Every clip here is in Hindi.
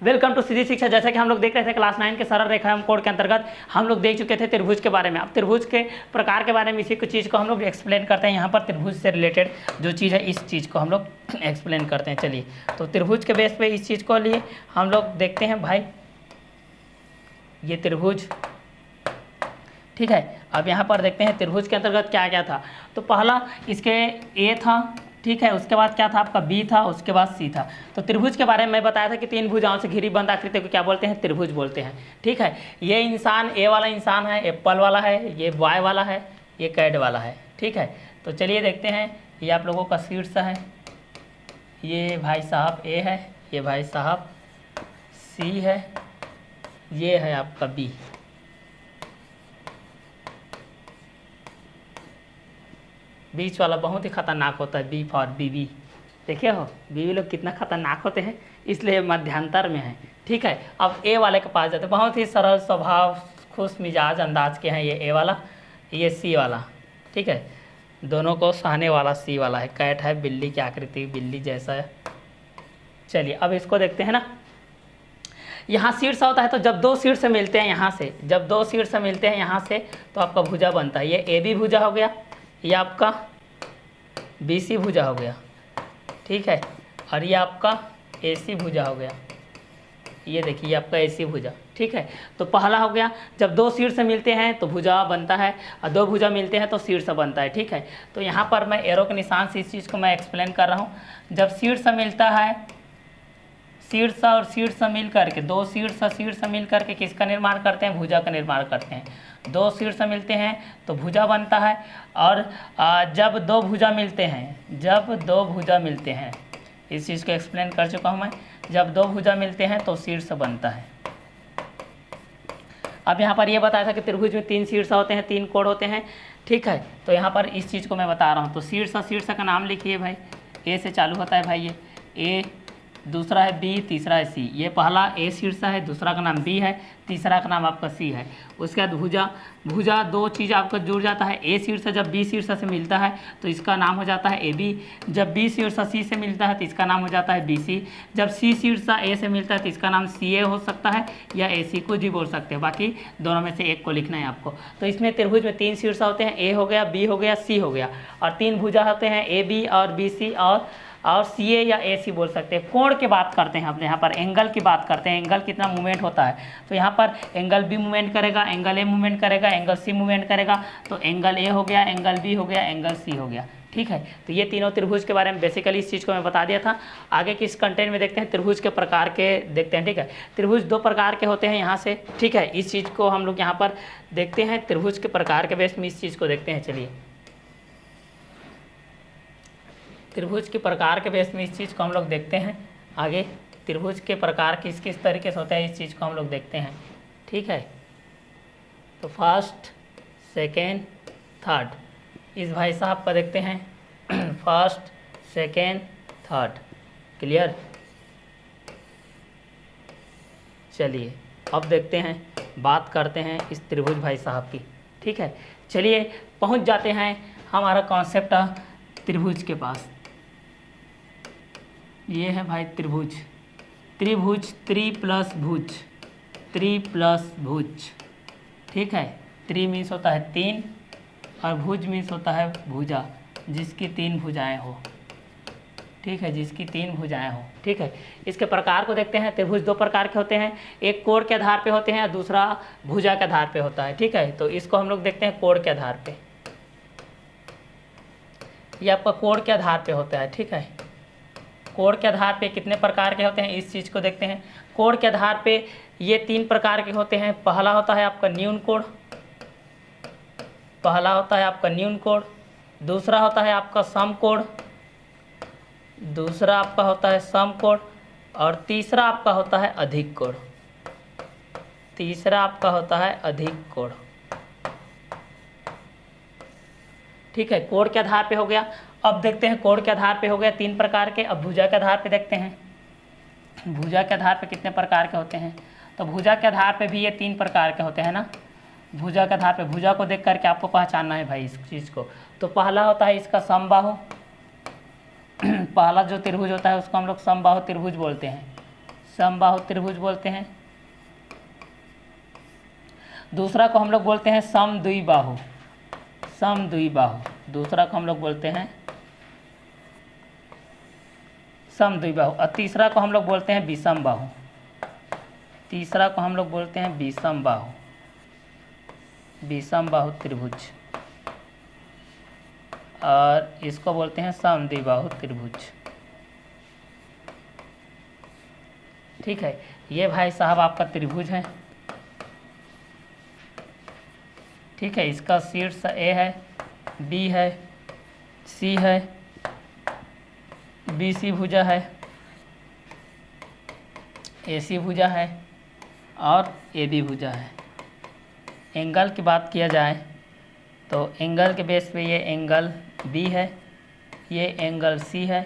वेलकम टू सीधी शिक्षा। जैसा कि हम लोग देख रहे थे क्लास 9 के सरल रेखाएं कोड के अंतर्गत हम लोग देख चुके थे त्रिभुज के बारे में। अब त्रिभुज के प्रकार के बारे में इसी कुछ चीज़ को हम लोग एक्सप्लेन करते हैं। यहाँ पर त्रिभुज से रिलेटेड जो चीज़ है इस चीज़ को हम लोग एक्सप्लेन करते हैं। चलिए, तो त्रिभुज के बेस पे इस चीज़ को लिए हम लोग देखते हैं भाई, ये त्रिभुज, ठीक है। अब यहाँ पर देखते हैं त्रिभुज के अंतर्गत क्या क्या था। तो पहला इसके ए था, ठीक है। उसके बाद क्या था आपका बी था, उसके बाद सी था। तो त्रिभुज के बारे में मैं बताया था कि तीन भुजाओं से घिरी बंद आकृति को क्या बोलते हैं, त्रिभुज बोलते हैं, ठीक है। ये इंसान ए वाला इंसान है, एप्पल वाला है, ये वाई वाला है, ये कैट वाला है, ठीक है। तो चलिए देखते हैं, ये आप लोगों का शीर्ष है, ये भाई साहब ए है, ये भाई साहब सी है, ये है आपका बी। बीच वाला बहुत ही खतरनाक होता है, बी फॉर बीबी। देखे हो बीबी लोग कितना खतरनाक होते हैं, इसलिए मध्यांतर में है, ठीक है। अब ए वाले के पास जाते हैं, बहुत ही सरल स्वभाव, खुश मिजाज अंदाज के हैं ये ए वाला, ये सी वाला, ठीक है। दोनों को सहने वाला सी वाला है। कैट है, बिल्ली की आकृति, बिल्ली जैसा है। चलिए अब इसको देखते हैं ना। यहाँ शीर्ष होता है, तो जब दो शीर्ष मिलते हैं यहाँ से, जब दो शीर्ष मिलते हैं यहाँ से तो आपका भुजा बनता है। ये ए बी भुजा हो गया, ये आपका बी सी भुजा हो गया, ठीक है। और ये आपका ए सी भुजा हो गया, ये देखिए आपका ए सी भुजा, ठीक है। तो पहला हो गया, जब दो शीर्ष मिलते हैं तो भुजा बनता है, और दो भुजा मिलते हैं तो शीर्ष बनता है, ठीक है। तो यहाँ पर मैं एरो के निशान से इस चीज़ को मैं एक्सप्लेन कर रहा हूँ। जब शीर्ष मिलता है, शीर्ष और शीर्ष मिल करके, दो शीर्ष मिल करके किसका निर्माण करते हैं, भुजा का निर्माण करते हैं। दो शीर्ष मिलते हैं तो भुजा बनता है। और जब दो भुजा मिलते हैं, जब दो भुजा मिलते हैं, इस चीज़ को एक्सप्लेन कर चुका हूँ मैं। जब दो भुजा मिलते हैं तो शीर्ष बनता है। अब यहाँ पर ये बताया था कि त्रिभुज में तीन शीर्ष होते हैं, तीन कोण होते हैं, ठीक है। तो यहाँ पर इस चीज़ को मैं बता रहा हूँ। तो शीर्ष का नाम लिखिए भाई, ए से चालू होता है भाई, ये ए, दूसरा है बी, तीसरा है सी। ये पहला ए शीर्ष है, दूसरा का नाम बी है, तीसरा का नाम आपका सी है। उसके बाद भुजा दो चीज़ आपका जुड़ जाता है। ए शीर्ष जब बी शीर्ष से मिलता है तो इसका नाम हो जाता है ए बी। जब बी शीर्ष सी से मिलता है तो इसका नाम हो जाता है बी सी। जब सी शीर्ष ए से मिलता है तो इसका नाम सी ए हो सकता है, या ए सी, कुछ भी बोल सकते हैं। बाकी दोनों में से एक को लिखना है आपको। तो इसमें त्रिभुज में तीन शीर्ष होते हैं, ए हो गया, बी हो गया, सी हो गया। और तीन भुजा होते हैं, ए बी और बी सी और सी ए या ए सी बोल सकते हैं। कोण की बात करते हैं अपने यहाँ पर, एंगल की बात करते हैं, एंगल कितना मूवमेंट होता है। तो यहाँ पर एंगल बी मूवमेंट करेगा, एंगल ए मूवमेंट करेगा, एंगल सी मूवमेंट करेगा। तो एंगल ए हो गया, एंगल बी हो गया, एंगल सी हो गया, ठीक है। तो ये तीनों त्रिभुज के बारे में बेसिकली इस चीज़ को मैं बता दिया था। आगे किस कंटेंट में देखते हैं, त्रिभुज के प्रकार के देखते हैं, ठीक है। त्रिभुज दो प्रकार के होते हैं यहाँ से, ठीक है। इस चीज़ को हम लोग यहाँ पर देखते हैं, त्रिभुज के प्रकार के बेस में इस चीज़ को देखते हैं। चलिए, त्रिभुज के प्रकार के बेस में इस चीज़ को हम लोग देखते हैं। आगे त्रिभुज के प्रकार किस किस तरीके से होता है इस चीज़ को हम लोग देखते हैं, ठीक है। तो फर्स्ट, सेकेंड, थर्ड, इस भाई साहब का देखते हैं। First, second, third, clear. चलिए अब देखते हैं, बात करते हैं इस त्रिभुज भाई साहब की, ठीक है। चलिए पहुंच जाते हैं हमारा कॉन्सेप्ट त्रिभुज के पास। ये है भाई त्रिभुज, त्रिभुज, त्रि प्लस भुज, त्रि प्लस भुज, ठीक है। त्रि मीन्स होता है तीन, और भुज मीन्स होता है भुजा, जिसकी तीन भुजाएं हो, ठीक है, जिसकी तीन भुजाएं हो, ठीक है। इसके प्रकार को देखते हैं। त्रिभुज दो प्रकार के होते हैं, एक कोण के आधार पे होते हैं और दूसरा भुजा के आधार पे होता है, ठीक है। तो इसको हम लोग देखते हैं कोण के आधार पे। ये आपका कोण के आधार पे होता है, ठीक है। कोण के आधार पे कितने प्रकार के होते हैं इस चीज़ को देखते हैं। कोण के आधार पे ये तीन प्रकार के होते हैं। पहला होता है आपका न्यून कोण, पहला होता है आपका न्यून कोण, दूसरा होता है आपका सम कोण, दूसरा आपका होता है सम कोण, और तीसरा आपका होता है अधिक कोण, तीसरा आपका होता है अधिक कोण, ठीक है। कोण के आधार पे हो गया। अब देखते हैं कोण के आधार पे हो गया तीन प्रकार के। अब भुजा के आधार पे देखते हैं, भुजा के आधार पे कितने प्रकार के होते हैं। तो भुजा के आधार पे भी ये तीन प्रकार के होते हैं ना। भुजा के आधार पे, भुजा को देख करके आपको पहचानना है भाई इस चीज़ को। तो पहला होता है इसका समबाहु, पहला जो त्रिभुज होता है उसको हम लोग समबाहु त्रिभुज बोलते हैं, समबाहु त्रिभुज बोलते हैं। दूसरा को हम लोग बोलते हैं समद्विबाहु, समद्विबाहु। दूसरा को हम लोग बोलते हैं समद्विबाहु। और तीसरा को हम लोग बोलते हैं विषमबाहु, तीसरा को हम लोग बोलते हैं विषमबाहु, विषमबाहु त्रिभुज। और इसको बोलते हैं समद्विबाहु त्रिभुज। ठीक है, ये भाई साहब आपका त्रिभुज है। ठीक है, इसका शीर्ष ए है, बी है, सी है, बी सी भुजा है, ए सी भुजा है और ए बी भुजा है। एंगल की बात किया जाए तो एंगल के बेस पे ये एंगल बी है, ये एंगल सी है,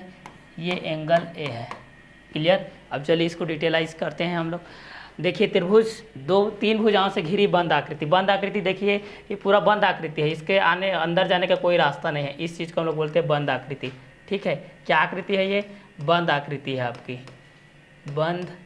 ये एंगल ए है। क्लियर। अब चलिए इसको डिटेलाइज करते हैं हम लोग। देखिए त्रिभुज तीन भुजाओं से घिरी बंद आकृति। बंद आकृति देखिए ये पूरा बंद आकृति है, इसके अंदर जाने का कोई रास्ता नहीं है। इस चीज़ को हम लोग बोलते हैं बंद आकृति। ठीक है, क्या आकृति है ये? बंद आकृति है आपकी, बंद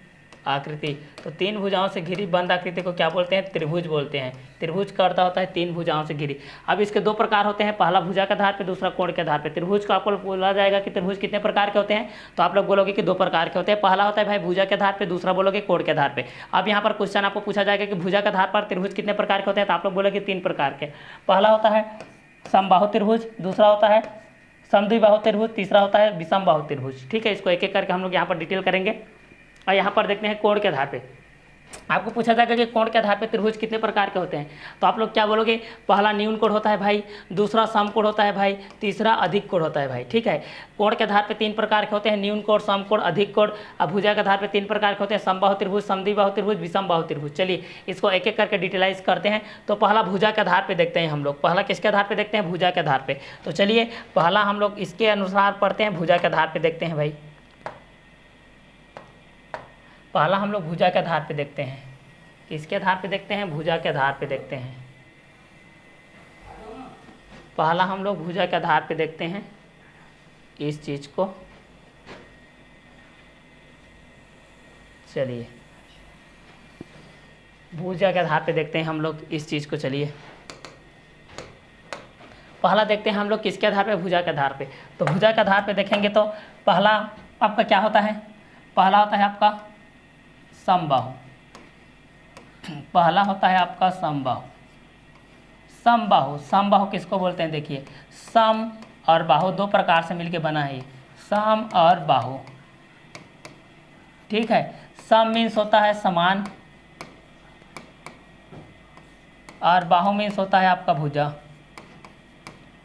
आकृति। तो तीन भुजाओं से घिरी बंद आकृति को क्या बोलते हैं? त्रिभुज बोलते हैं। त्रिभुज का अर्थ होता है तीन भुजाओं से घिरी। अब इसके दो प्रकार होते हैं, पहला भुजा के आधार पे, दूसरा कोण के आधार पे। त्रिभुज को आपको बोला जाएगा कि त्रिभुज कितने प्रकार के होते हैं, तो आप लोग बोलोगे कि दो प्रकार के होते हैं। पहला होता है भाई भुजा के आधार पे, दूसरा बोलोगे कोण के आधार पे। अब यहाँ पर क्वेश्चन आपको पूछा जाएगा कि भुजा के आधार पर त्रिभुज कितने प्रकार के होते हैं, तो आप लोग बोलोगे तीन प्रकार के। पहला होता है समबाहु त्रिभुज, दूसरा होता है समद्विबाहु त्रिभुज, तीसरा होता है विषमबाहु त्रिभुज। ठीक है, इसको एक एक करके हम लोग यहाँ पर डिटेल करेंगे। और यहाँ पर देखते हैं कोण के आधार पे। आपको पूछा जाएगा कि कोण के आधार पे त्रिभुज कितने प्रकार के होते हैं, तो आप लोग क्या बोलोगे? पहला न्यून कोण होता है भाई, दूसरा सम कोण होता है भाई, तीसरा अधिक कोण होता है भाई। ठीक है, कोण के आधार पे तीन प्रकार के होते हैं, न्यून कोण, सम कोण, अधिक कोण। अब भुजा के आधार पे तीन प्रकार के होते हैं, समबाहु त्रिभुज, समद्विबाहु त्रिभुज, विषमबाहु त्रिभुज। चलिए इसको एक एक करके डिटेलाइज करते हैं। तो पहला भुजा के आधार पे देखते हैं हम लोग। पहला किसके आधार पे देखते हैं? भुजा के आधार पे। तो चलिए पहला हम लोग इसके अनुसार पढ़ते हैं, भुजा के आधार पे देखते हैं भाई। पहला हम लोग भुजा के आधार पे देखते हैं। किसके आधार पे देखते हैं? भुजा के आधार पे देखते हैं। पहला हम लोग भुजा के आधार पे देखते हैं इस चीज को। चलिए भुजा के आधार पे देखते हैं हम लोग इस चीज को। चलिए पहला देखते हैं हम लोग किसके आधार पे? भुजा के आधार पे। तो भुजा के आधार पे देखेंगे तो पहला आपका क्या होता है? पहला होता है आपका समबाहु। पहला होता है आपका समबाहु। समबाहु, समबाहु किसको बोलते हैं? देखिए सम और बाहु दो प्रकार से मिलके बना है, सम और बाहु। ठीक है, सम मीन्स होता है समान और बाहु मीन्स होता है आपका भुजा,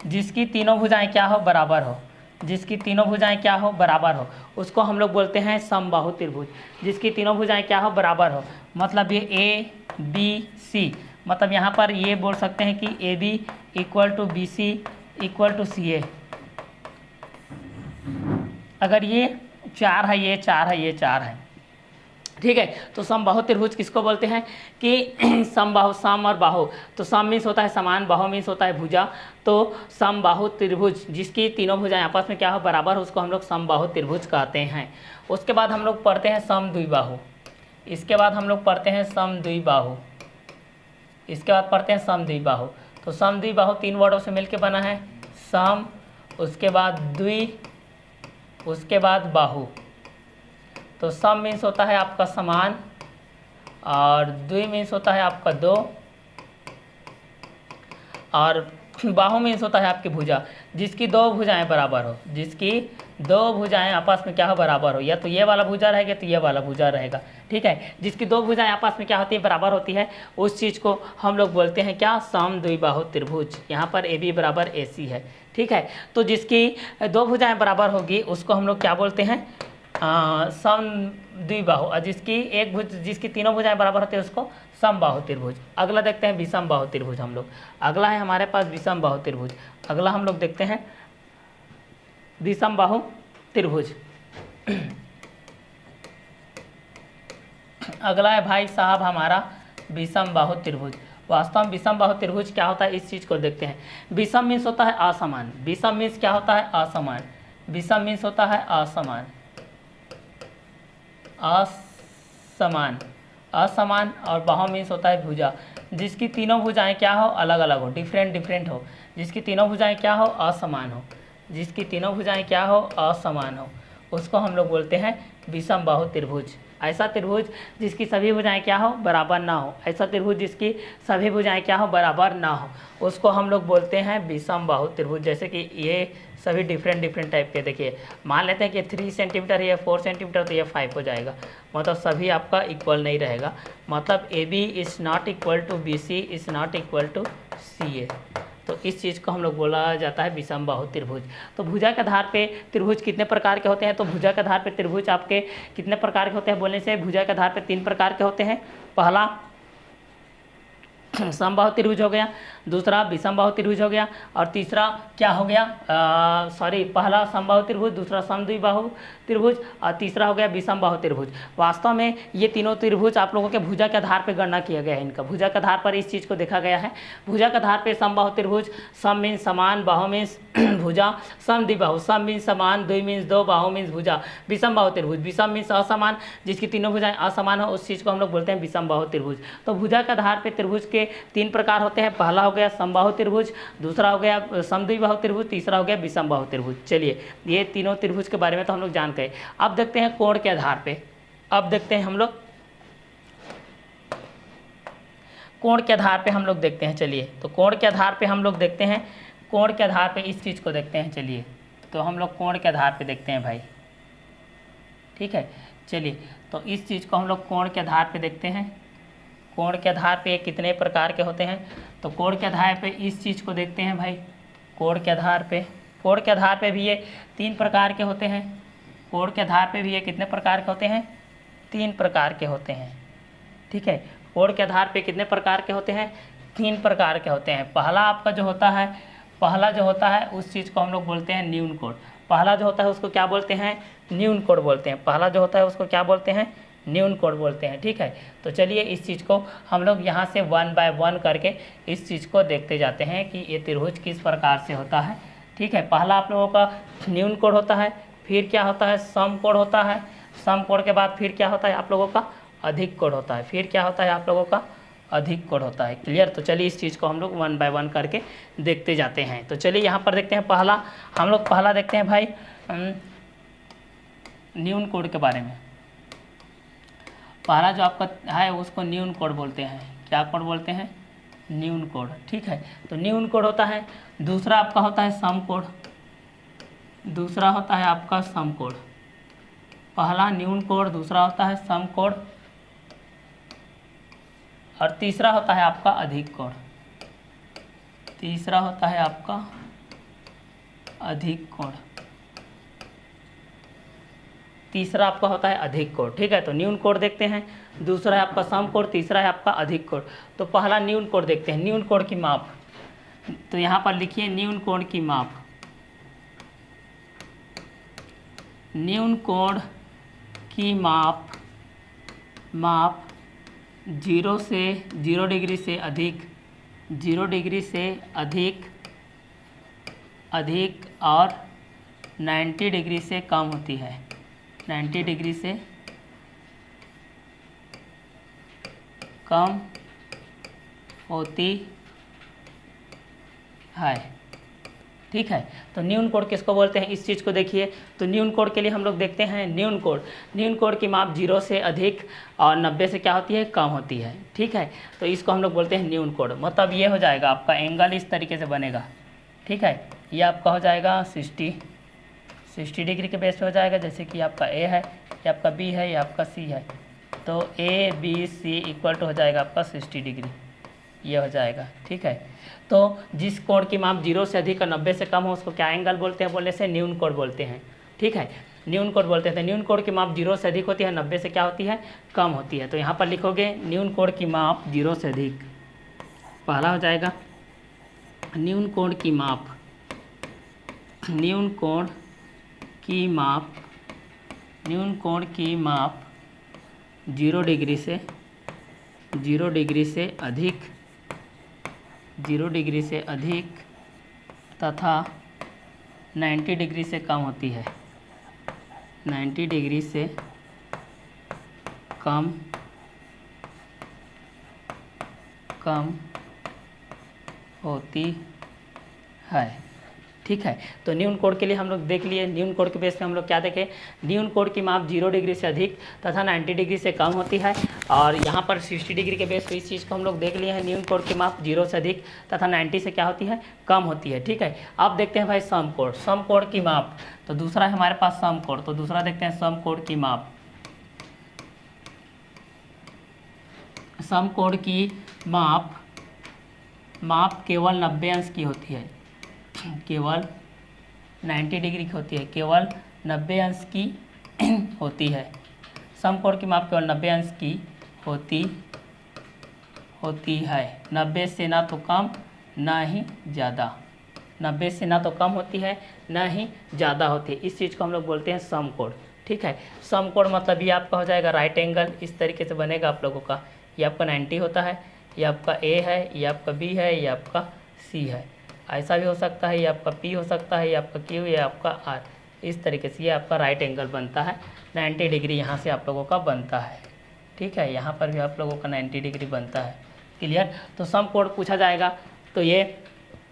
जिसकी तीनों भुजाएं क्या हो? बराबर हो। जिसकी तीनों भुजाएं क्या हो? बराबर हो, उसको हम लोग बोलते हैं समबाहु त्रिभुज। जिसकी तीनों भुजाएं क्या हो? बराबर हो। मतलब ये ए बी सी, मतलब यहाँ पर ये बोल सकते हैं कि A B equal to B C equal to C A. अगर ये चार है, ये चार है, ये चार है। ठीक है, तो समबाहु त्रिभुज किसको बोलते हैं कि समबाहु, सम और बाहु। तो सम मीन्स होता है समान, बाहु मीन्स होता है भुजा। तो समबाहु त्रिभुज जिसकी तीनों भुजाएं आपस में क्या हो? बराबर, उसको हम लोग समबाहु त्रिभुज कहते हैं। उसके बाद हम लोग पढ़ते हैं समद्विबाहु। इसके बाद हम लोग पढ़ते हैं समद्विबाहु। इसके बाद पढ़ते हैं समद्विबाहु। तो समद्विबाहु तीन वर्डों से मिलकर बना है, सम, उसके बाद द्वि, उसके बाद बाहु। तो सम मीन्स होता है आपका समान और द्वि मीन्स होता है आपका दो और बाहु मीन्स होता है आपकी भुजा, जिसकी दो भुजाएं बराबर हो। जिसकी दो भुजाएं आपस में क्या हो? बराबर हो। या तो ये वाला भुजा रहेगा तो ये वाला भुजा रहेगा। ठीक है, जिसकी दो भुजाएं आपस में क्या होती है? बराबर होती है। उस चीज़ को हम लोग बोलते हैं क्या? समद्विबाहु त्रिभुज। यहाँ पर ए बी बराबर ए सी है। ठीक है, तो जिसकी दो भुजाएं बराबर होगी उसको हम लोग क्या बोलते हैं? समद्विबाहु। और जिसकी तीनों भुजाएं बराबर होती है उसको समबाहु त्रिभुज। अगला देखते हैं विषमबाहु त्रिभुज हम लोग। अगला है हमारे पास विषमबाहु त्रिभुज। अगला हम लोग देखते हैं विषमबाहु त्रिभुज। अगला है भाई साहब हमारा विषमबाहु त्रिभुज। वास्तव में विषमबाहु त्रिभुज क्या होता है इस चीज़ को देखते हैं। विषम मीन्स होता है असमान। विषम मीन्स क्या होता है? असमान। विषम मीन्स होता है असमान। समान, असमान, और बाहु मीन्स होता है भुजा, जिसकी तीनों भुजाएं क्या हो, अलग अलग हो, डिफरेंट डिफरेंट हो, जिसकी तीनों भुजाएं क्या हो, असमान हो, जिसकी तीनों भुजाएं क्या हो, असमान हो, उसको हम लोग बोलते हैं विषम बाहु त्रिभुज। ऐसा त्रिभुज जिसकी सभी भुजाएं क्या हो, बराबर ना हो, ऐसा त्रिभुज जिसकी सभी भुजाएं क्या हो, बराबर ना हो, उसको हम लोग बोलते हैं विषम बाहु त्रिभुज। जैसे कि ये सभी डिफरेंट डिफरेंट टाइप के, देखिए मान लेते हैं कि 3 सेंटीमीटर है, 4 सेंटीमीटर, तो ये 5 हो जाएगा, मतलब सभी आपका इक्वल नहीं रहेगा, मतलब A B is not equal to B C is not equal to C A. तो इस चीज़ को हम लोग बोला जाता है विषम बाहु त्रिभुज। तो भुजा के आधार पे त्रिभुज कितने प्रकार के होते हैं, तो भुजा के आधार पे त्रिभुज आपके कितने प्रकार के होते हैं बोलने से, भुजा के आधार पे 3 प्रकार के होते हैं। पहला समबाहु त्रिभुज हो गया, दूसरा विषम बाहु त्रिभुज हो गया, और तीसरा क्या हो गया, पहला समबाहु त्रिभुज, दूसरा समद्विबाहु त्रिभुज, और तीसरा हो गया विषम बाहु त्रिभुज। वास्तव में ये तीनों त्रिभुज आप लोगों के भुजा के आधार पर गणना किया गया है, इनका भुजा के आधार पर इस चीज़ को देखा गया है। भुजा के आधार पर समबाहु त्रिभुज, सम मीन्स समान, बाहु मीन्स भुजा, समद्विबाहु, सम मीन्स समान, द्वि मीन्स दो, बाहु मीन्स भुजा, विषम बाहु त्रिभुज, विषम मीन्स असमान, जिसकी तीनों भुजाएं असमान हो, उस चीज़ को हम लोग बोलते हैं विषम बाहु त्रिभुज। तो भुजा के आधार पर त्रिभुज के 3 प्रकार होते हैं, पहला हो गया समबाहु त्रिभुज, दूसरा हो गया समद्विबाहु त्रिभुज, तीसरा हो गया विषम बाहु त्रिभुज। चलिए ये तीनों त्रिभुज के बारे में तो हम लोग जान गए। अब देखते हैं कोण के आधार पे, अब देखते हैं हम लोग कोण के आधार पे हम लोग देखते हैं। चलिए तो कोण के आधार पे हम लोग देखते हैं, कोण के आधार पे इस चीज़ को देखते हैं। चलिए तो हम लोग कोण के आधार पे देखते हैं भाई, ठीक है। चलिए तो इस चीज़ को हम लोग कोण के आधार पे देखते हैं। कोण के आधार पे कितने प्रकार के होते हैं, तो कोण के आधार पे इस चीज़ को देखते हैं भाई। कोण के आधार पे भी ये 3 प्रकार के होते हैं। कोण के आधार पे भी ये कितने प्रकार के होते हैं, 3 प्रकार के होते हैं, ठीक है। कोण के आधार पे कितने प्रकार के होते हैं, 3 प्रकार के होते हैं। पहला आपका जो होता है उस चीज़ को हम लोग बोलते हैं न्यून कोण। पहला जो होता है उसको क्या बोलते हैं, न्यून कोण बोलते हैं। पहला जो होता है उसको क्या बोलते हैं, न्यून कोण बोलते हैं, ठीक है। तो चलिए इस चीज़ को हम लोग यहाँ से 1 बाय 1 करके इस चीज़ को देखते जाते हैं कि ये त्रिभुज किस प्रकार से होता है, ठीक है। पहला आप लोगों का न्यून कोण होता है, फिर क्या होता है, सम कोण होता है, सम कोण के बाद फिर क्या होता है आप लोगों का, अधिक कोण होता है, फिर क्या होता है आप लोगों का, अधिक कोण होता है। क्लियर। तो चलिए इस चीज़ को हम लोग 1 बाय 1 करके देखते जाते हैं। तो चलिए यहाँ पर देखते हैं हम लोग पहला देखते हैं भाई न्यून कोण के बारे में। पहला जो आपका है उसको न्यून कोण बोलते हैं। क्या कोण बोलते हैं, न्यून कोण, ठीक है। तो न्यून कोण होता है। दूसरा आपका होता है सम कोण, दूसरा होता है आपका सम कोण। पहला न्यून कोण, दूसरा होता है सम कोण, और तीसरा होता है आपका अधिक कोण। तीसरा होता है आपका अधिक कोण, तीसरा आपका होता है अधिक कोण, ठीक है। तो न्यून कोण देखते हैं, दूसरा है आपका सम कोण, तीसरा है आपका अधिक कोण। तो पहला न्यून कोण देखते हैं, न्यून कोण की माप। तो यहाँ पर लिखिए न्यून कोण की माप। न्यून कोण की माप 0 डिग्री से अधिक, 0 डिग्री से अधिक और 90 डिग्री से कम होती है। 90 डिग्री से कम होती है, ठीक है। तो न्यून कोण किसको बोलते हैं, इस चीज़ को देखिए। तो न्यून कोण के लिए हम लोग देखते हैं न्यून कोण की माप 0 से अधिक और 90 से क्या होती है, कम होती है, ठीक है। तो इसको हम लोग बोलते हैं न्यून कोण। मतलब ये हो जाएगा आपका एंगल इस तरीके से बनेगा, ठीक है। ये आपका हो जाएगा 60 डिग्री के बेस पे हो जाएगा। जैसे कि आपका ए है, ये आपका बी है, ये आपका सी है। तो A B C equal to हो जाएगा आपका 60 डिग्री, ये हो जाएगा, ठीक है। तो जिस कोण की माप 0 से अधिक और 90 से कम हो उसको क्या एंगल बोलते हैं, बोलने से न्यून कोण बोलते हैं, ठीक है। न्यून कोण बोलते हैं। तो न्यून कोण की माप 0 से अधिक होती है, 90 से क्या होती है, कम होती है। तो यहाँ पर लिखोगे न्यून कोण की माप 0 से अधिक। पहला हो जाएगा न्यून कोण की माप, न्यून कोण की माप 0 डिग्री से अधिक तथा 90 डिग्री से कम होती है, 90 डिग्री से कम कम होती है। ठीक है, तो न्यून कोण के लिए हम लोग देख लिए, न्यून कोण के बेस पे हम लोग क्या देखें, न्यून कोण की माप 0 डिग्री से अधिक तथा 90 डिग्री से कम होती है। और यहाँ पर 60 डिग्री के बेस पे इस चीज़ को हम लोग देख लिए हैं, न्यून कोण की माप 0 से अधिक तथा 90 से क्या होती है, कम होती है। ठीक है, अब देखते हैं भाई सम कोण, सम कोण की माप। तो दूसरा है हमारे पास सम कोण, तो दूसरा देखते हैं सम कोण की माप। सम कोण की माप केवल 90 अंश की होती है, केवल 90 डिग्री की होती है, केवल 90 अंश की होती है। सम कोण की माप केवल 90 अंश की होती है, 90 से ना तो कम ना ही ज़्यादा, 90 से ना तो कम होती है ना ही ज़्यादा होती है। इस चीज़ को हम लोग बोलते हैं सम कोण। ठीक है, सम कोण मतलब ये आपका हो जाएगा राइट एंगल, इस तरीके से बनेगा आप लोगों का। ये आपका 90 होता है, ये आपका ए है, ये आपका बी है, ये आपका सी है। ऐसा भी हो सकता है, ये आपका पी हो सकता है, ये आपका क्यू, ये आपका आर। इस तरीके से ये आपका राइट एंगल बनता है, 90 डिग्री यहाँ से आप लोगों का बनता है। ठीक है, यहाँ पर भी आप लोगों का 90 डिग्री बनता है। क्लियर, तो सम कोण पूछा जाएगा तो ये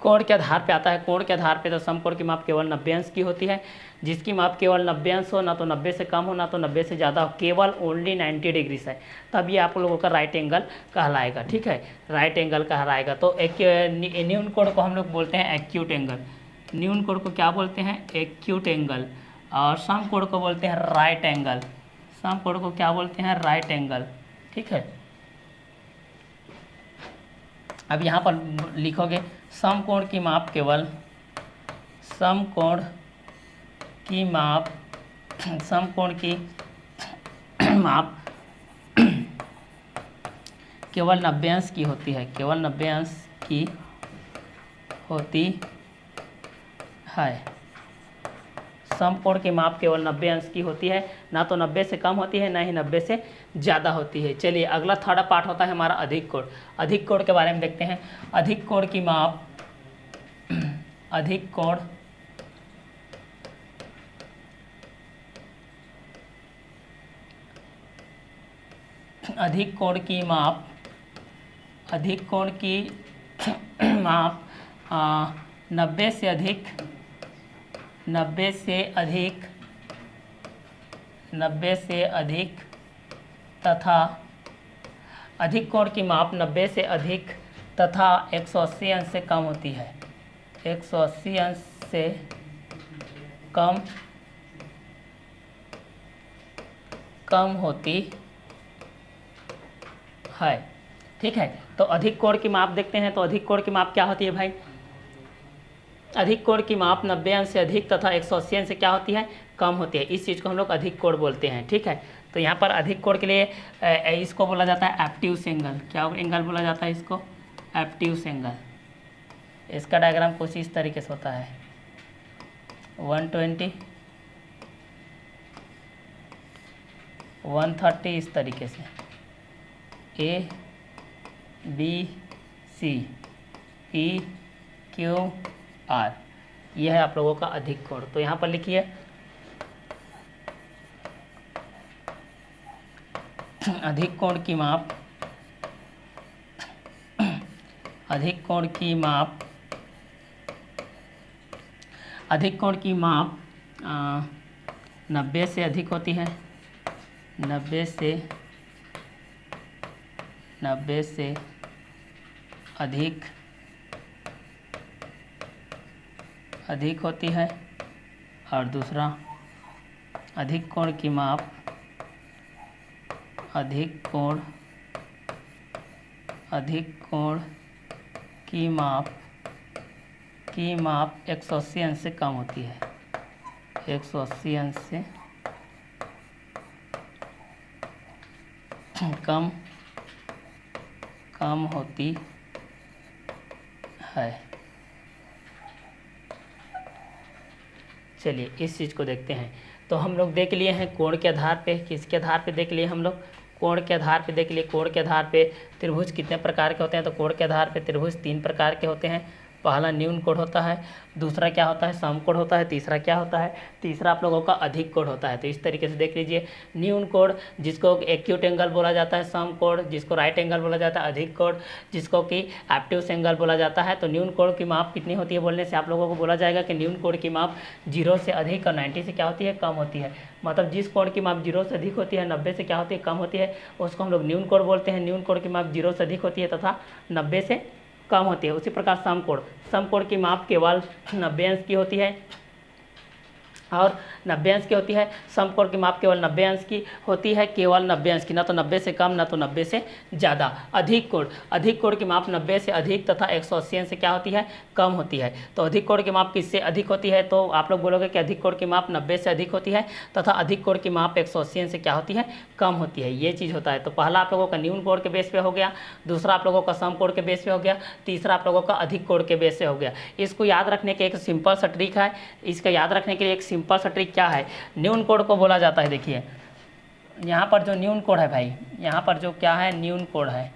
कोण के आधार पे आता है, कोण के आधार पे। तो सम कोण की माप केवल 90 अंश की होती है, जिसकी माप केवल 90 अंश हो, ना तो 90 से कम हो ना तो 90 से ज़्यादा हो, केवल ओनली 90 डिग्री से, तब ये आप लोगों का राइट एंगल कहलाएगा। ठीक है, राइट एंगल कहलाएगा। तो न्यून कोण को हम लोग बोलते हैं एक्यूट एंगल, न्यून कोण को क्या बोलते हैं, एक्यूट एंगल। और सम कोण को बोलते हैं राइट एंगल, सम कोण को क्या बोलते हैं, राइट एंगल। ठीक है, अब यहाँ पर लिखोगे सम कोण की माप केवल, सम कोण की माप, सम कोण की माप केवल 90 अंश की होती है, केवल 90 अंश की होती है। सम कोण की माप केवल 90 अंश की होती है, ना तो 90 से कम होती है ना ही 90 से ज़्यादा होती है। चलिए अगला थर्ड पार्ट होता है हमारा अधिक कोण। अधिक कोण के बारे में देखते हैं। अधिक कोण की माप, अधिक कोण अधिक कोण की माप, अधिक कोण की माप 90 से अधिक, 90 से अधिक, 90 से अधिक तथा अधिक कोण की माप 90 से अधिक तथा 180 अंश से कम होती है, 180 अंश से कम होती है। ठीक है, तो अधिक कोण की माप देखते हैं। तो अधिक कोण की माप क्या होती है भाई, अधिक कोण की माप 90 अंश से अधिक तथा 180 अंश से क्या होती है, कम होती है। इस चीज़ को हम लोग अधिक कोण बोलते हैं। ठीक है, तो यहाँ पर अधिक कोण के लिए इसको बोला जाता है एप्ट्यूस एंगल। क्या एंगल बोला जाता है इसको, एप्ट्यूस एंगल। इसका डायग्राम कुछ इस तरीके से होता है, 120, 130 इस तरीके से, A B C P Q R, यह है आप लोगों का अधिक कोण। तो यहाँ पर लिखिए अधिक कोण की माप, अधिक कोण की माप, अधिक कोण की माप 90 से अधिक होती है, 90 से अधिक होती है। और दूसरा अधिक कोण की माप, अधिक कोण की माप 180 अंश से कम होती है, 180 अंश से कम होती है। चलिए इस चीज़ को देखते हैं। तो हम लोग देख लिए हैं कोण के आधार पे, किसके आधार पे देख लिए हम लोग, कोण के आधार पे देख लिए। कोण के आधार पे त्रिभुज कितने प्रकार के होते हैं, तो कोण के आधार पे त्रिभुज 3 प्रकार के होते हैं। पहला न्यून कोण होता है, दूसरा क्या होता है सम कोण होता है, तीसरा क्या होता है, तीसरा आप लोगों का अधिक कोण होता है। तो इस तरीके से देख लीजिए, न्यून कोण जिसको एक्यूट एंगल बोला जाता है, सम कोण जिसको राइट एंगल बोला जाता है, अधिक कोण जिसको कि एब्ट्यूस एंगल बोला जाता है। तो न्यून कोण की माप कितनी होती है बोलने से आप लोगों को बोला जाएगा कि न्यून कोण की माप 0 से अधिक और 90 से क्या होती है, कम होती है। मतलब जिस कोण की माप 0 से अधिक होती है, 90 से क्या होती है, कम होती है, उसको हम लोग न्यून कोण बोलते हैं। न्यून कोण की माप 0 से अधिक होती है तथा 90 से कम होती है। उसी प्रकार सम कोण की माप केवल 90 अंश की होती है और 90 अंश की होती है। सम कोण की माप केवल 90 अंश की होती है, केवल 90 अंश की, ना तो 90 से कम ना तो 90 से ज़्यादा। अधिक कोण की माप 90 से अधिक तथा 180 अंश से क्या होती है, कम होती है। तो अधिक कोण की माप किससे अधिक होती है, तो आप लोग बोलोगे कि अधिक कोण की माप 90 से अधिक होती है तथा अधिक कोण की माप 180 अंश से क्या होती है, कम होती है। ये चीज़ होता है। तो पहला आप लोगों का न्यून कोण के बेस पे हो गया, दूसरा आप लोगों का सम कोण के बेस पे हो गया, तीसरा आप लोगों का अधिक कोण के बेस पे हो गया। इसको याद रखने के एक सिंपल सा ट्रिक है। इसका याद रखने के लिए एक सिंपल सा ट्रिक क्या है, न्यून कोण को बोला जाता है, देखिए यहाँ पर जो न्यून कोण है भाई, यहाँ पर जो क्या है न्यून कोण है,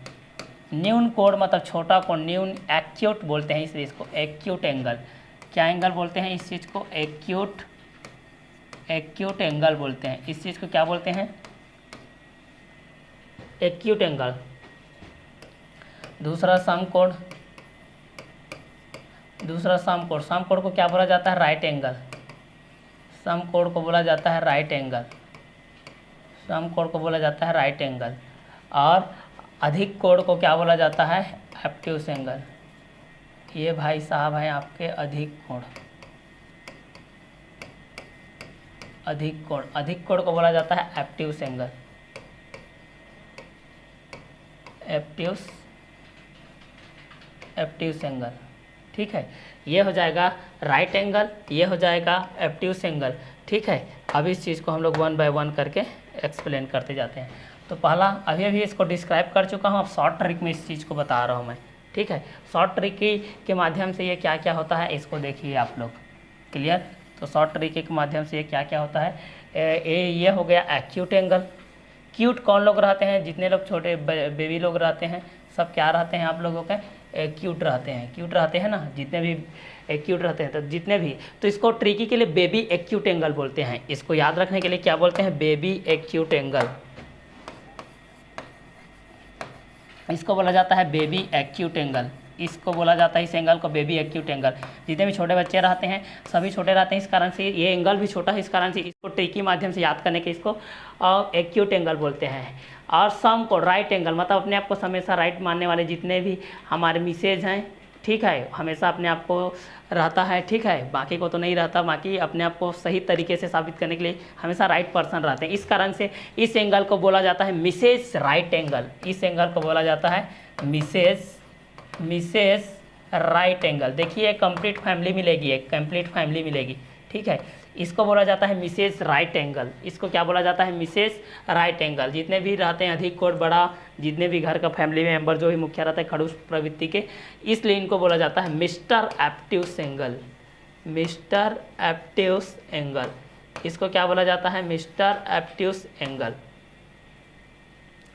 न्यून कोण मतलब छोटा कोण, न्यून एक्यूट बोलते हैं इसलिए इसको एक्यूट एंगल। क्या एंगल बोलते हैं इस चीज़ को, एक्यूट एंगल बोलते हैं। इस चीज़ को क्या बोलते हैं, एक्यूट एंगल। दूसरा सम कोण, सम कोण को क्या बोला जाता है, राइट एंगल। सम कोण को बोला जाता है राइट एंगल, सम कोण को बोला जाता है राइट एंगल। और अधिक कोण को क्या बोला जाता है, एब्ट्यूस एंगल। ये भाई साहब हैं आपके अधिक कोण, अधिक कोण को बोला जाता है एब्ट्यूस एंगल, एब्ट्यूस एंगल। ठीक है, ये हो जाएगा राइट एंगल, ये हो जाएगा एब्ट्यूस एंगल। ठीक है, अब इस चीज़ को हम लोग 1 बाय 1 करके एक्सप्लेन करते जाते हैं। तो पहला अभी इसको डिस्क्राइब कर चुका हूँ, अब शॉर्ट ट्रिक में इस चीज़ को बता रहा हूँ मैं। ठीक है, शॉर्ट ट्रिक के माध्यम से ये क्या क्या होता है इसको देखिए आप लोग, क्लियर। तो शॉर्ट ट्रिक के माध्यम से ये क्या क्या होता है, ये हो गया एक्यूट एंगल। क्यूट कौन लोग रहते हैं, जितने लोग छोटे बेबी लोग रहते हैं सब क्या रहते हैं आप लोगों के, क्यूट रहते हैं, क्यूट रहते हैं ना, जितने भी एक्यूट रहते हैं, तो जितने भी, तो इसको ट्रिकी के लिए बेबी एक्यूट एंगल बोलते हैं। इसको याद रखने के लिए क्या बोलते हैं, बेबी एक्यूट एंगल। इसको बोला जाता है बेबी एक्यूट एंगल, इसको बोला जाता है इस एंगल को बेबी एक्यूट एंगल। जितने भी छोटे बच्चे रहते हैं सभी छोटे रहते हैं, इस कारण से ये एंगल भी छोटा है, इस कारण से इसको ट्रिकी माध्यम से याद करने के इसको एक्यूट एंगल बोलते हैं। और सम को राइट एंगल, मतलब अपने आप को हमेशा राइट मानने वाले जितने भी हमारे मिसेज हैं, ठीक है, हमेशा अपने आप को रहता है, ठीक है, बाकी को तो नहीं रहता, बाकी अपने आप को सही तरीके से साबित करने के लिए हमेशा राइट पर्सन रहते हैं। इस कारण से इस एंगल को बोला जाता है मिसेज राइट एंगल, इस एंगल को बोला जाता है मिसेज राइट एंगल। देखिए कंप्लीट फैमिली मिलेगी, एक कंप्लीट फैमिली मिलेगी। ठीक है, इसको बोला जाता है मिसेज राइट एंगल। इसको क्या बोला जाता है, मिसेज राइट एंगल। जितने भी रहते हैं अधिक कोण बड़ा, जितने भी घर का फैमिली मेंबर जो भी मुखिया रहता है खड़ूस प्रवृत्ति के, इसलिए इनको बोला जाता है mister obtuse angle, mister obtuse angle. इसको क्या बोला जाता है, मिस्टर एब्ट्यूस एंगल।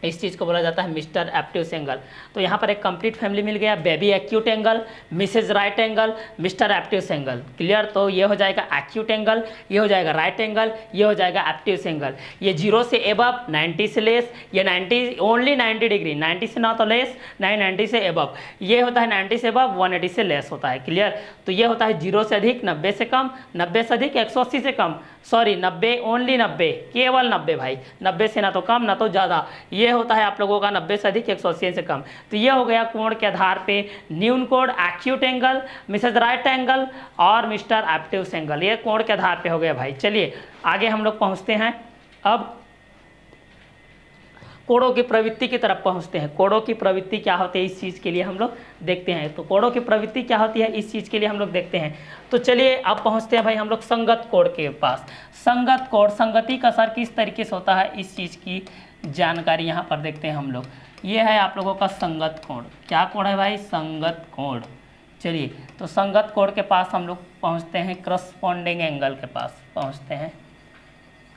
इस चीज़ को बोला जाता है मिस्टर एब्ट्यूस एंगल। तो यहाँ पर एक कंप्लीट फैमिली मिल गया, baby acute angle, Mrs right angle, mister obtuse angle. Clear. तो ये हो जाएगा एक्यूट एंगल, ये हो जाएगा राइट एंगल, ये हो जाएगा एब्ट्यूस एंगल। ये 0 से एबव, 90 से लेस, ये 90 ओनली 90 डिग्री, 90 से ना तो लेस, 90 से एबव। ये होता है 90 से एबव, 180 से लेस होता है। क्लियर। तो ये होता है 0 से अधिक, 90 से कम, 90 से अधिक, 180 से कम, सॉरी 90, ओनली 90, केवल 90 भाई, 90 से ना तो कम ना तो ज़्यादा। ये होता है आप लोगों का 90 से अधिक, 180 से कम। तो ये हो गया कोण के आधार पे न्यून कोण, acute angle, Mrs right angle और मिस्टर एब्ट्यूस एंगल। ये कोण के आधार पे हो गया भाई। चलिए आगे हम लोग पहुंचते हैं, अब कोणों की प्रवृत्ति की तरफ पहुंचते हैं। कोणों की प्रवृत्ति क्या होती है इस चीज़ के लिए हम लोग देखते हैं। तो कोणों की प्रवृत्ति क्या होती है इस चीज़ के लिए हम लोग देखते हैं। तो चलिए अब पहुंचते हैं भाई हम लोग संगत कोण के पास। संगत कोण, संगति का असर किस तरीके से होता है इस चीज़ की जानकारी यहाँ पर देखते हैं हम लोग। ये है आप लोगों का संगत कोण। क्या कोण है भाई, संगत कोण। चलिए तो संगत कोण के पास हम लोग पहुँचते हैं, करस्पॉन्डिंग एंगल के पास पहुँचते हैं,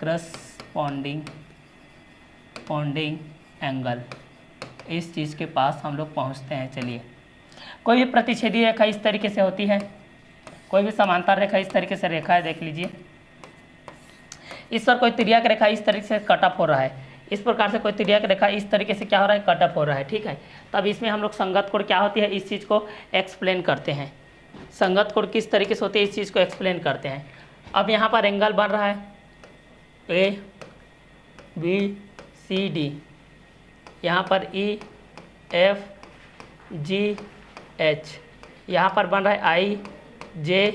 करस्पॉन्डिंग एंगल, इस चीज़ के पास हम लोग पहुंचते हैं। चलिए कोई भी प्रतिच्छेदी रेखा इस तरीके से होती है, कोई भी समांतर रेखा इस तरीके से रेखा है, देख लीजिए। इस पर कोई तिर्यक रेखा इस तरीके से कट ऑफ हो रहा है, इस प्रकार से कोई तिर्यक रेखा इस तरीके से क्या हो रहा है, कट ऑफ हो रहा है, ठीक है। तब इसमें हम लोग संगत कोण क्या होती है इस चीज़ को एक्सप्लेन करते हैं। संगत कोण किस तरीके से होती है इस चीज़ को एक्सप्लेन करते हैं। अब यहाँ पर एंगल बन रहा है ए बी सी डी, यहाँ पर ई एफ जी एच, यहाँ पर बन रहा है आई जे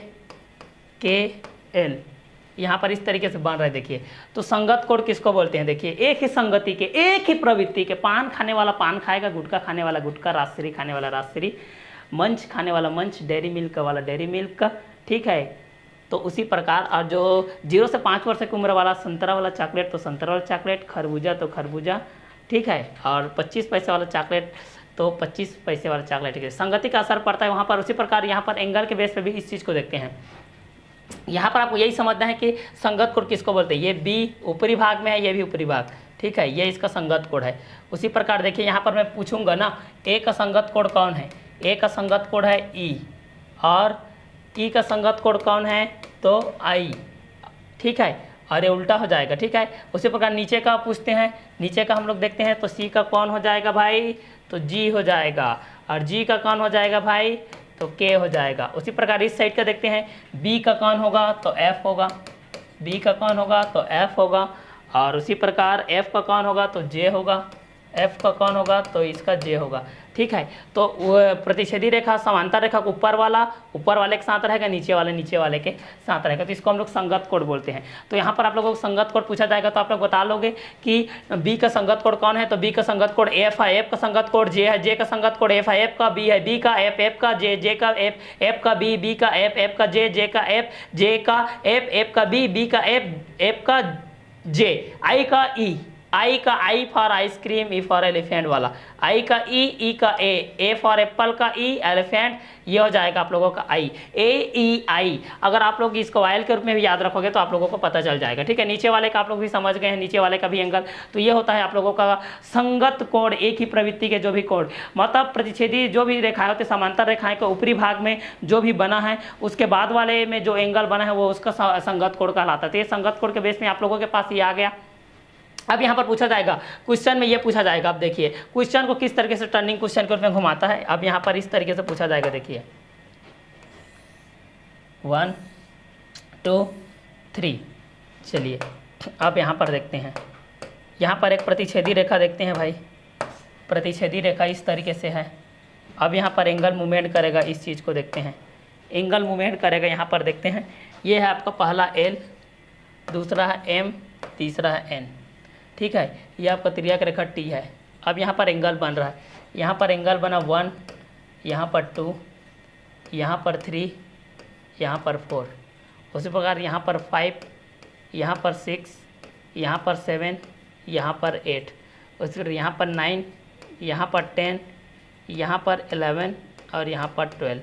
के एल, यहाँ पर इस तरीके से बन रहा है। देखिए तो संगत कोण किसको बोलते हैं, देखिए एक ही संगति के, एक ही प्रवृत्ति के, पान खाने वाला पान खाएगा, गुटखा खाने वाला गुटखा, राजश्री खाने वाला राजश्री, मंच खाने वाला मंच, डेयरी मिल्क वाला डेयरी मिल्क का, ठीक है। तो उसी प्रकार और जो 0 से 5 वर्ष की उम्र वाला संतरा वाला चॉकलेट तो संतरा वाला चॉकलेट, खरबूजा तो खरबूजा, ठीक है, और 25 पैसे वाला चॉकलेट तो 25 पैसे वाला चॉकलेट, ठीक है। संगति का असर पड़ता है वहाँ पर। उसी प्रकार यहाँ पर एंगल के बेस पे भी इस चीज़ को देखते हैं। यहाँ पर आपको यही समझना है कि संगत कोण किसको बोलते हैं। ये बी ऊपरी भाग में है, ये भी ऊपरी भाग, ठीक है, ये इसका संगत कोण है। उसी प्रकार देखिए यहाँ पर मैं पूछूंगा ना, ए का संगत कोण कौन है, ए का संगत कोण है ई, और ई का संगत कोण कौन है तो आई, ठीक है, और ये उल्टा हो जाएगा, ठीक है। उसी प्रकार नीचे का पूछते हैं, नीचे का हम लोग देखते हैं तो सी का कौन हो जाएगा भाई, तो जी हो जाएगा, और जी का कौन हो जाएगा भाई, तो के हो जाएगा। उसी प्रकार इस साइड का देखते हैं, बी का कौन होगा तो एफ होगा, बी का कौन होगा तो एफ होगा, और उसी प्रकार एफ का कौन होगा तो जे होगा, एफ का कौन होगा तो इसका जे होगा, ठीक है। तो प्रतिच्छेदी रेखा समांतर रेखा को ऊपर वाले के साथ रहेगा, नीचे वाले के साथ रहेगा, तो इसको हम लोग संगत कोण बोलते हैं। तो यहाँ पर आप लोगों को संगत कोण पूछा जाएगा तो आप लोग बता लोगे कि बी का संगत कोण कौन है, तो बी का संगत कोण एफ है, एफ का संगत कोण जे है, जे का संगत कोण एफ है, एफ का बी है, बी का एफ, एफ का जे, जे का एफ, एफ का बी, बी का एफ, एफ का जे, जे का एफ, जे का एफ, एफ का बी, बी का एफ, एफ का जे, आई का ई, आई का I for ice cream, E for elephant वाला, आई का ई का ए फॉर एप्पल का ई, एलिफेंट, ये हो जाएगा आप लोगों का आई, ए ई आई। अगर आप लोग इसको वायल के रूप में भी याद रखोगे तो आप लोगों को पता चल जाएगा, ठीक है। नीचे वाले का आप लोग भी समझ गए हैं, नीचे वाले का भी एंगल, तो ये होता है आप लोगों का संगत कोण, एक ही प्रवृत्ति के जो भी कोण, मतलब प्रतिच्छेदी जो भी रेखाएं होती है, समांतर रेखाएं के ऊपरी भाग में जो भी बना है उसके बाद वाले में जो एंगल बना है वो उसका संगत कोण कहलाता है। तो ये संगत कोण के बेस में आप लोगों के पास ये आ गया। अब यहाँ पर पूछा जाएगा, क्वेश्चन में ये पूछा जाएगा, अब देखिए क्वेश्चन को किस तरीके से टर्निंग क्वेश्चन के रूप में घुमाता है। अब यहाँ पर इस तरीके से पूछा जाएगा, देखिए 1 2 3, चलिए अब यहाँ पर देखते हैं, यहाँ पर एक प्रतिच्छेदी रेखा देखते हैं भाई, प्रतिच्छेदी रेखा इस तरीके से है। अब यहाँ पर एंगल मूवमेंट करेगा, इस चीज़ को देखते हैं, एंगल मूवमेंट करेगा, यहाँ पर देखते हैं, ये है आपका पहला एल, दूसरा है एम, तीसरा है एन, ठीक है, ये आपका तिर्यक रेखा टी है। अब यहाँ पर एंगल बन रहा है, यहाँ पर एंगल बना 1, यहाँ पर 2, यहाँ पर 3, यहाँ पर 4, उसी प्रकार यहाँ पर 5, यहाँ पर 6, यहाँ पर 7, यहाँ पर 8, उसी प्रकार यहाँ पर 9, यहाँ पर 10, यहाँ पर 11 और यहाँ पर 12,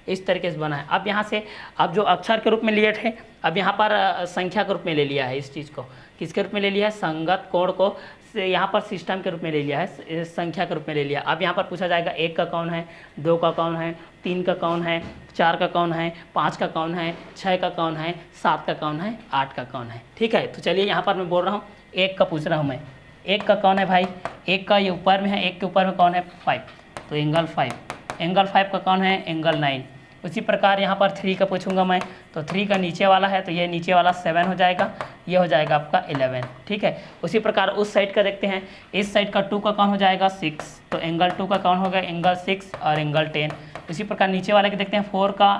इस तरीके से बना है। अब यहाँ से अब जो अक्षर के रूप में लिए थे, अब यहाँ पर संख्या के रूप में ले लिया है, इस चीज़ को किसके रूप में ले लिया है, संगत कोण को से यहाँ पर सिस्टम के रूप में ले लिया है, संख्या के रूप में ले लिया। अब यहाँ पर पूछा जाएगा 1 का कौन है, 2 का कौन है, 3 का कौन है, 4 का कौन है, 5 का कौन है, 6 का कौन है, 7 का कौन है, 8 का कौन है, ठीक है। तो चलिए यहाँ पर मैं बोल रहा हूँ 1 का पूछ रहा हूँ मैं, 1 का कौन है भाई, 1 का ये ऊपर में है, 1 के ऊपर में कौन है 5, तो एंगल 5, एंगल 5 का कौन है, एंगल 9। उसी प्रकार यहाँ पर 3 का पूछूंगा मैं, तो 3 का नीचे वाला है, तो ये नीचे वाला 7 हो जाएगा, ये हो जाएगा आपका 11, ठीक है। उसी प्रकार उस साइड का देखते हैं, इस साइड का 2 का कौन हो जाएगा 6, तो एंगल 2 का कौन होगा, एंगल 6 और एंगल 10। उसी प्रकार नीचे वाले के देखते हैं, 4 का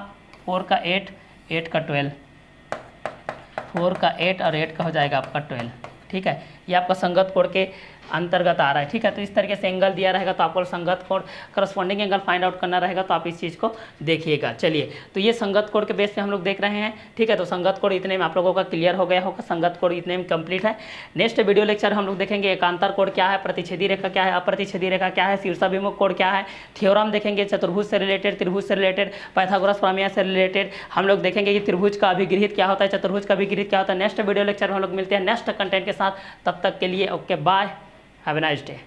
8, 8 का 12, 4 का 8 और 8 का हो जाएगा आपका 12, ठीक है। ये आपका संगत कोण के अंतर्गत आ रहा है, ठीक है। तो इस तरीके से एंगल दिया रहेगा, तो आपको संगत कोण करस्पॉन्डिंग एंगल फाइंड आउट करना रहेगा, तो आप इस चीज़ को देखिएगा। चलिए, तो ये संगत कोण के बेस पे हम लोग देख रहे हैं, ठीक है। तो संगत कोण इतने में आप लोगों का क्लियर हो गया होगा, संगत कोण इतने में कंप्लीट है। नेक्स्ट वीडियो लेक्चर हम लोग देखेंगे एकांतर कोण क्या है, प्रतिच्छेदी रेखा क्या है, अप्रतिच्छेदी रेखा क्या है, शीर्षाभिमुख कोण क्या है, थ्योरम देखेंगे चतुर्भुज से रिलेटेड, त्रिभुज से रिलेटेड, पाइथागोरस प्रमेय से रिलेटेड हम लोग देखेंगे कि त्रिभुज का अभिगृहित क्या होता है, चतुर्भुज का अभिगृहित क्या होता है। नेक्स्ट वीडियो लेक्चर में हम लोग मिलते हैं नेक्स्ट कंटेंट के साथ, तब तक के लिए okay bye, have a nice day.